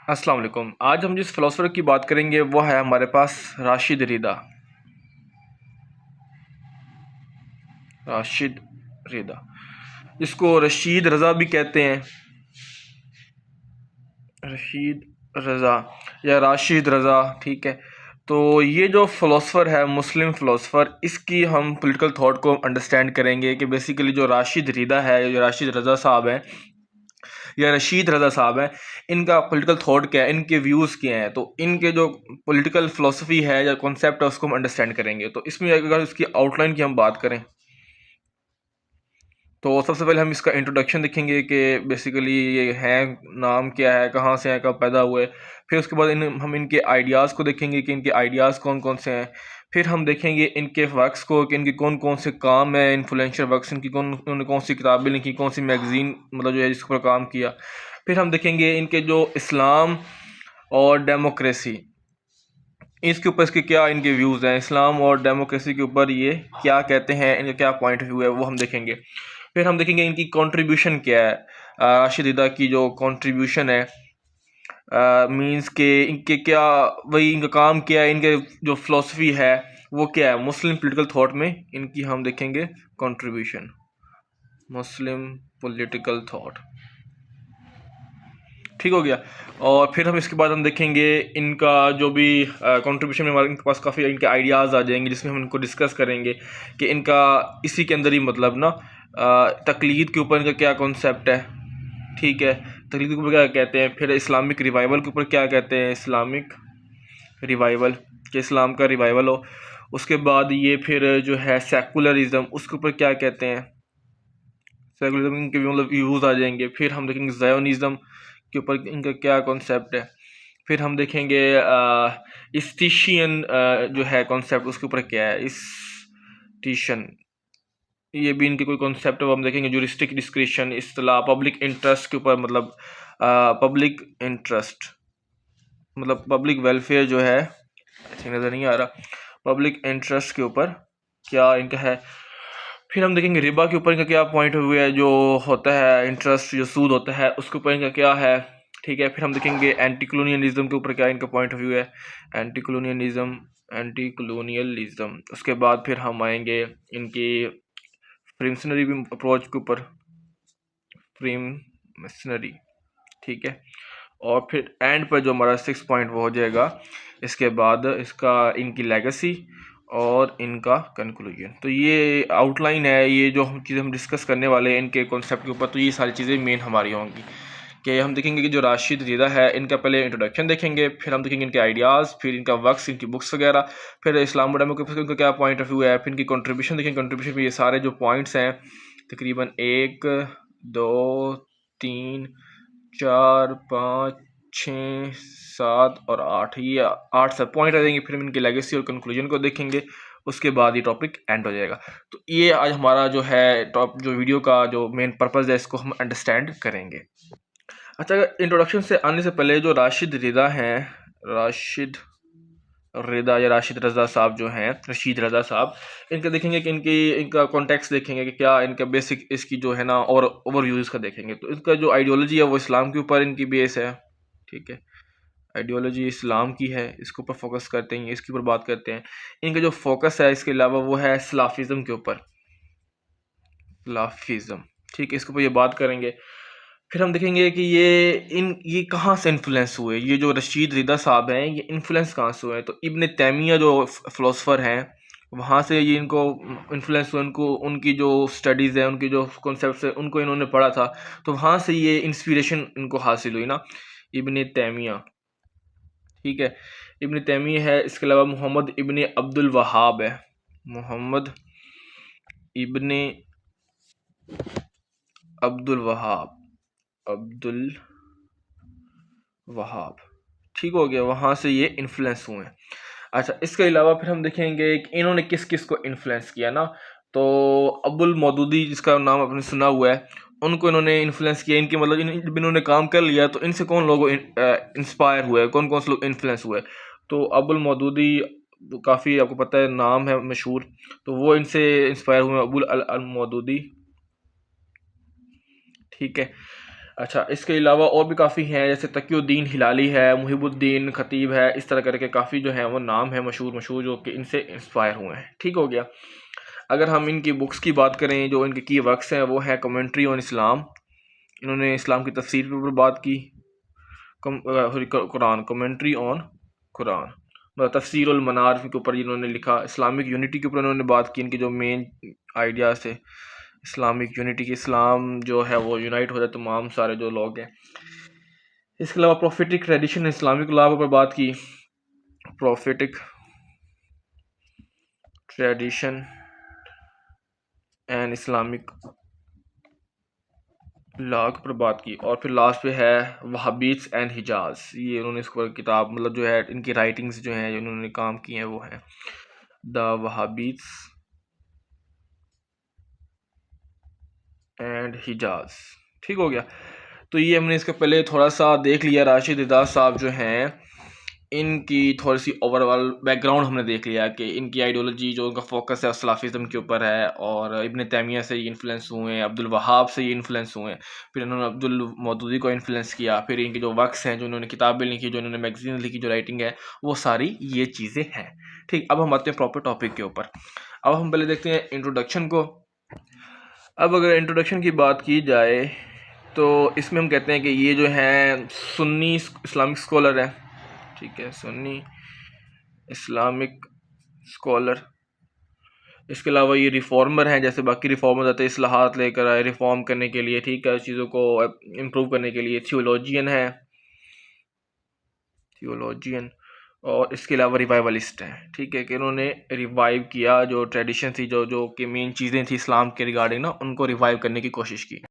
अस्सलाम वालेकुम। आज हम जिस फ़िलोसोफर की बात करेंगे वो है हमारे पास राशिद रिदा। राशिद रिदा, जिसको रशीद रज़ा भी कहते हैं। रशीद रज़ा या राशिद रज़ा, ठीक है। तो ये जो फ़िलोसोफर है, मुस्लिम फ़िलोसोफर, इसकी हम पॉलिटिकल थॉट को अंडरस्टैंड करेंगे कि बेसिकली जो राशिद रिदा है, जो राशिद रज़ा साहब हैं या रशीद रज़ा साहब हैं, इनका पॉलिटिकल थॉट क्या है, इनके व्यूज़ क्या हैं। तो इनके जो पॉलिटिकल फ़िलासफ़ी है या कॉन्सेप्ट है उसको हम अंडरस्टैंड करेंगे। तो इसमें अगर इसकी आउटलाइन की हम बात करें तो सबसे पहले हम इसका इंट्रोडक्शन देखेंगे कि बेसिकली ये हैं, नाम क्या है, कहाँ से हैं, कब पैदा हुए। फिर उसके बाद हम इनके आइडियाज़ को देखेंगे कि इनके आइडियाज़ कौन कौन से हैं। फिर हम देखेंगे इनके वर्क्स को कि इनके कौन कौन से काम है, इन्फ्लुएंशियल वर्क्स इनकी, उन्होंने कौन सी किताबें लिखी, कौन सी मैगज़ीन मतलब जो है जिस पर काम किया। फिर हम देखेंगे इनके जो इस्लाम और डेमोक्रेसी, इसके ऊपर इसके क्या इनके व्यूज़ हैं, इस्लाम और डेमोक्रेसी के ऊपर ये क्या कहते हैं, इनका क्या पॉइंट ऑफ व्यू है, वो हम देखेंगे। फिर हम देखेंगे इनकी कंट्रीब्यूशन क्या है, राशिदा की जो कंट्रीब्यूशन है, मींस के इनके क्या, वही इनका काम क्या है, इनके जो फिलॉसफी है वो क्या है मुस्लिम पॉलिटिकल थॉट में, इनकी हम देखेंगे कंट्रीब्यूशन, मुस्लिम पॉलिटिकल थॉट। ठीक हो गया। और फिर हम इसके बाद हम देखेंगे इनका जो भी कंट्रीब्यूशन में हमारे इनके पास काफ़ी इनके आइडियाज़ आ जाएंगे, जिसमें हम इनको डिस्कस करेंगे कि इनका इसी के अंदर ही मतलब ना तकलीद के ऊपर इनका क्या कॉन्सेप्ट है। ठीक है, तकलीद के ऊपर क्या कहते हैं। फिर इस्लामिक रिवाइवल के ऊपर क्या कहते हैं, इस्लामिक रिवाइवल, कि इस्लाम का रिवाइवल हो। उसके बाद ये फिर जो है सेकुलरिज्म, उसके ऊपर क्या कहते हैं, सेकुलरिज्म के भी मतलब व्यूज़ आ जाएंगे। फिर हम देखेंगे ज़ायोनिज़्म के ऊपर इनका क्या कॉन्सेप्ट है। फिर हम देखेंगे इस्टिशियन जो है कॉन्सेप्ट, उसके ऊपर क्या है इस्टिशन, ये भी इनके कोई कॉन्सेप्ट है वो हम देखेंगे। ज्यूरिस्टिक डिस्क्रिशन, इस्तिलाह, पब्लिक इंटरेस्ट के ऊपर, मतलब पब्लिक इंटरेस्ट मतलब पब्लिक वेलफेयर जो है, ऐसे नज़र नहीं आ रहा, पब्लिक इंटरेस्ट के ऊपर क्या इनका है। फिर हम देखेंगे रिबा के ऊपर इनका क्या पॉइंट ऑफ व्यू है, जो होता है इंटरेस्ट, जो सूद होता है उसके ऊपर इनका क्या है। ठीक है, फिर हम देखेंगे एंटी कॉलोनियलिज्म के ऊपर क्या इनका पॉइंट ऑफ व्यू है, एंटी कॉलोनियलिज्म, एंटी कॉलोनियलिज्म। उसके बाद फिर हम आएंगे इनकी फ्रीमसनरी अप्रोच के ऊपर, फ्रीमसनरी। ठीक है, और फिर एंड पर जो हमारा 6 पॉइंट वो हो जाएगा इसके बाद इसका, इनकी लेगेसी और इनका कंक्लूजन। तो ये आउटलाइन है, ये जो हम चीज़ें हम डिस्कस करने वाले हैं इनके कॉन्सेप्ट के ऊपर। तो ये सारी चीज़ें मेन हमारी होंगी कि हम देखेंगे कि जो राशिद रिदा है इनका पहले इंट्रोडक्शन देखेंगे, फिर हम देखेंगे इनके आइडियाज़, फिर इनका वर्क्स, इनकी बुक्स वगैरह, फिर इस्लाम डेमोक्रेसी इनका क्या पॉइंट ऑफ व्यू है, फिर इनकी कंट्रीब्यूशन देखेंगे। कंट्रीब्यूशन में ये सारे जो पॉइंट्स हैं तकरीबन 1 2 3 4 5 6 7 और 8, ये 8 सब पॉइंट आ जाएंगे। फिर हम इनकी लेगेसी और कंक्लूजन को देखेंगे, उसके बाद ये टॉपिक एंड हो जाएगा। तो ये आज हमारा जो है टॉप, जो वीडियो का जो मेन पर्पज़ है, इसको हम अंडरस्टैंड करेंगे। अच्छा, इंट्रोडक्शन से आने से पहले जो राशिद रिदा हैं, राशिद रिदा या राशिद रज़ा साहब जो हैं, रशीद रज़ा साहब, इनका देखेंगे कि इनका कॉन्टेक्स्ट देखेंगे कि क्या इनका बेसिक इसकी जो है ना, और ओवरव्यू इसका देखेंगे। तो इनका जो आइडियोलॉजी है वो इस्लाम के ऊपर इनकी बेस है। ठीक है, आइडियोलॉजी इस्लाम की है, इसके ऊपर फोकस करते हैं, इसके ऊपर बात करते हैं। इनका जो फोकस है इसके अलावा वो है सलाफिज़म के ऊपर, सलाफिज़म। ठीक है, इसके ऊपर ये बात करेंगे। फिर हम देखेंगे कि ये कहाँ से इन्फ्लुएंस हुए, ये जो रशीद रिदा साहब हैं ये इन्फ्लुएंस कहाँ से हुए हैं। तो इब्न तैमिया जो फ़िलोसोफर हैं, वहाँ से ये इनको इन्फ्लुएंस हुआ, उनको उनकी जो स्टडीज़ है, उनकी जो कॉन्सेप्ट्स है, उनको इन्होंने पढ़ा था। तो वहाँ से ये इंस्पिरेशन इनको हासिल हुई ना, इब्न तैमिया। ठीक है, इब्न तैमिया है, इसके अलावा मोहम्मद इब्न अब्दुल वहाब है, मोहम्मद इब्न अब्दुल वहाब, अब्दुल वहाब। ठीक हो गया, वहाँ से ये इन्फ्लुएंस हुए हैं। अच्छा, इसके अलावा फिर हम देखेंगे कि इन्होंने किस किस को इन्फ्लुएंस किया ना। तो अबुल मौदूदी, जिसका नाम आपने सुना हुआ है, उनको इन्होंने इन्फ्लुएंस किया। इनके मतलब जब इन्होंने काम कर लिया तो इनसे कौन लोग इंस्पायर हुए, कौन कौन से लोग इन्फ्लुएंस हुए। तो अबुल मौदूदी काफ़ी आपको पता है, नाम है मशहूर, तो वो इनसे इंस्पायर हुए, अबुल अल मौदूदी। ठीक है, अच्छा, इसके अलावा और भी काफ़ी हैं, जैसे तकीउद्दीन हिलाली है, मुहिबुद्दीन खतीब है, इस तरह करके काफ़ी जो है वो नाम है मशहूर मशहूर जो कि इनसे इंस्पायर हुए हैं। ठीक हो गया। अगर हम इनकी बुक्स की बात करें, जो इनके की वर्क्स हैं वो है कमेंट्री ऑन इस्लाम, इन्होंने इस्लाम की तफसीर के ऊपर बात की। कुरान, कमेंट्री ऑन कुरान, मतलब तफसीर उल मनार के ऊपर इन्होंने लिखा। इस्लामिक यूनिटी के ऊपर इन्होंने बात की, इनके जो मेन आइडियाज़ थे इस्लामिक यूनिटी की, इस्लाम जो है वो यूनाइट हो जाए तमाम सारे जो लोग हैं। इसके अलावा प्रोफेटिक ट्रेडिशन इस्लामिक लॉ के ऊपर बात की, prophetic tradition and Islamic law के ऊपर बात की। और फिर लास्ट पे है वहाबीट्स एंड हिजाज, ये उन्होंने इसको किताब मतलब जो है इनकी राइटिंग्स जो हैं उन्होंने काम की हैं वो है द वहाबीट्स एंड हिजाज। ठीक हो गया। तो ये हमने इसके पहले थोड़ा सा देख लिया, राशिद रिदा साहब जो हैं इनकी थोड़ी सी ओवरऑल बैकग्राउंड हमने देख लिया कि इनकी आइडियोलॉजी जो उनका फोकस है सलाफिज़म के ऊपर है, और इब्न तैमिया से ये इन्फ्लुएंस हुए हैं, अब्दुल वहाब से ये इन्फ्लुएंस हुए हैं, फिर इन्होंने अब्दुल मौदूदी को इन्फ्लुएंस किया, फिर इनके जो वर्क्स हैं, जो इन्होंने किताबें लिखी, जो इन्होंने मैगजीन लिखी, जो राइटिंग है, वो सारी ये चीज़ें हैं। ठीक, अब हम आते हैं प्रॉपर टॉपिक के ऊपर। अब हम पहले देखते हैं इंट्रोडक्शन को। अब अगर इंट्रोडक्शन की बात की जाए तो इसमें हम कहते हैं कि ये जो है सुन्नी इस्लामिक स्कॉलर है। ठीक है, सुन्नी इस्लामिक स्कॉलर। इसके अलावा ये रिफॉर्मर हैं, जैसे बाकी रिफॉर्मर आते हैं इस्लाहात लेकर आए रिफॉर्म करने के लिए, ठीक है, चीज़ों को इम्प्रूव करने के लिए। थियोलॉजियन है, थियोलॉजियन। और इसके अलावा रिवाइवलिस्ट हैं, ठीक है, कि इन्होंने रिवाइव किया जो ट्रेडिशन थी, जो जो कि मेन चीज़ें थी इस्लाम के रिगार्डिंग ना, उनको रिवाइव करने की कोशिश की।